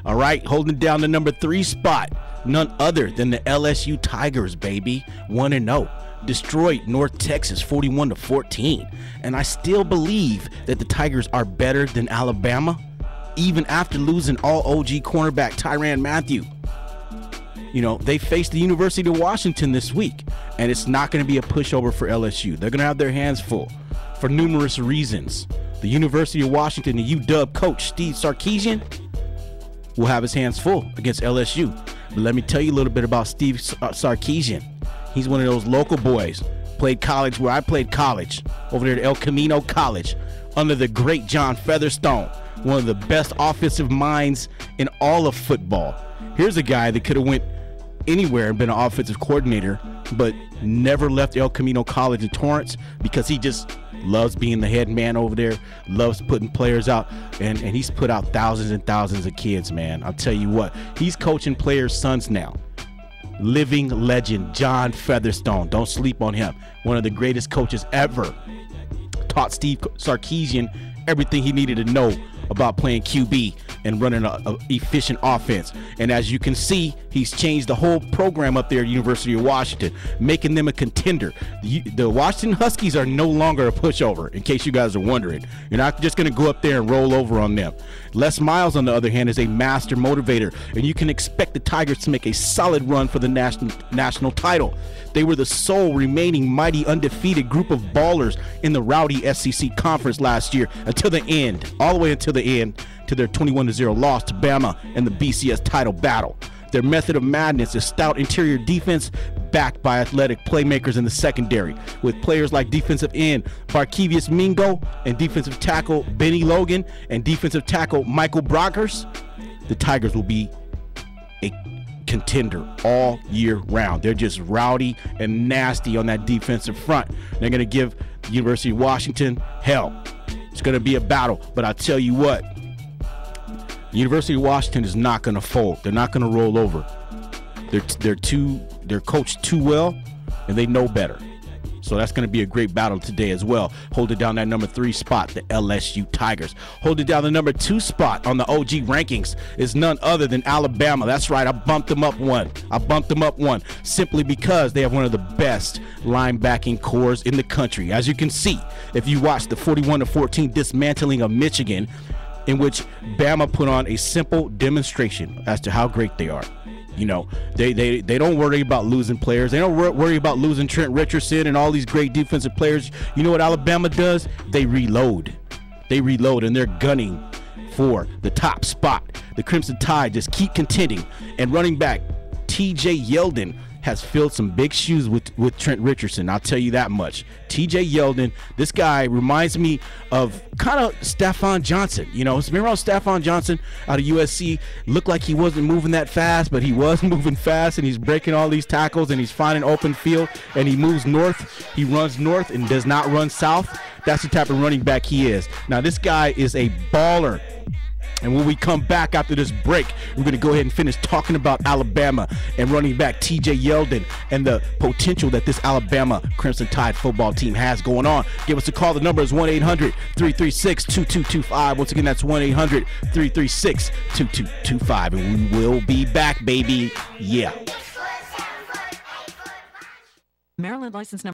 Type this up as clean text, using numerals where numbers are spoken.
All right, holding down the number 3 spot, none other than the LSU Tigers, baby. 1-0. Destroyed North Texas 41-14. And I still believe that the Tigers are better than Alabama, even after losing all OG cornerback Tyrann Mathieu. You know, they face the University of Washington this week, and it's not going to be a pushover for LSU. They're going to have their hands full for numerous reasons. The University of Washington, the UW coach, Steve Sarkisian, will have his hands full against LSU. But let me tell you a little bit about Steve Sarkisian. He's one of those local boys. Played college where I played college, over there at El Camino College, under the great John Featherstone, one of the best offensive minds in all of football. Here's a guy that could have went anywhere and been an offensive coordinator, but never left El Camino College in Torrance because he just loves being the head man over there, loves putting players out, and he's put out thousands and thousands of kids, man. I'll tell you what, he's coaching players' sons now. Living legend, John Featherstone. Don't sleep on him. One of the greatest coaches ever. Taught Steve Sarkisian everything he needed to know about playing QB and running an efficient offense. And as you can see, he's changed the whole program up there at University of Washington, making them a contender. The Washington Huskies are no longer a pushover, in case you guys are wondering. You're not just going to go up there and roll over on them. Les Miles, on the other hand, is a master motivator, and you can expect the Tigers to make a solid run for the national title. They were the sole remaining mighty undefeated group of ballers in the rowdy SEC conference last year until the end, all the way until the end, to their 21-0 loss to Bama in the BCS title battle. Their method of madness is stout interior defense backed by athletic playmakers in the secondary, with players like defensive end Barkevius Mingo and defensive tackle Benny Logan and defensive tackle Michael Brockers. The Tigers will be a contender all year round. They're just rowdy and nasty on that defensive front. They're going to give the University of Washington hell. It's going to be a battle, but I'll tell you what, the University of Washington is not going to fold. They're not going to roll over. They're coached too well, and they know better. So that's going to be a great battle today as well. Holding down that number 3 spot, the LSU Tigers. Holding down the number 2 spot on the OG rankings is none other than Alabama. That's right, I bumped them up one. Simply because they have one of the best linebacking cores in the country. As you can see, if you watch the 41-14 dismantling of Michigan, in which Bama put on a simple demonstration as to how great they are. You know, they don't worry about losing players. They don't worry about losing Trent Richardson and all these great defensive players. You know what Alabama does? They reload. And they're gunning for the top spot. The Crimson Tide just keep contending. And running back TJ Yeldon has filled some big shoes with Trent Richardson. I'll tell you that much. TJ Yeldon, this guy reminds me of kind of Stephon Johnson. You know, remember how Stephon Johnson out of USC looked like he wasn't moving that fast, but he was moving fast, and he's breaking all these tackles, and he's finding open field, and he moves north. He runs north and does not run south. That's the type of running back he is. Now, this guy is a baller. And when we come back after this break, we're going to go ahead and finish talking about Alabama and running back TJ Yeldon and the potential that this Alabama Crimson Tide football team has going on. Give us a call. The number is 1-800-336-2225. Once again, that's 1-800-336-2225. And we will be back, baby. Yeah. Maryland license number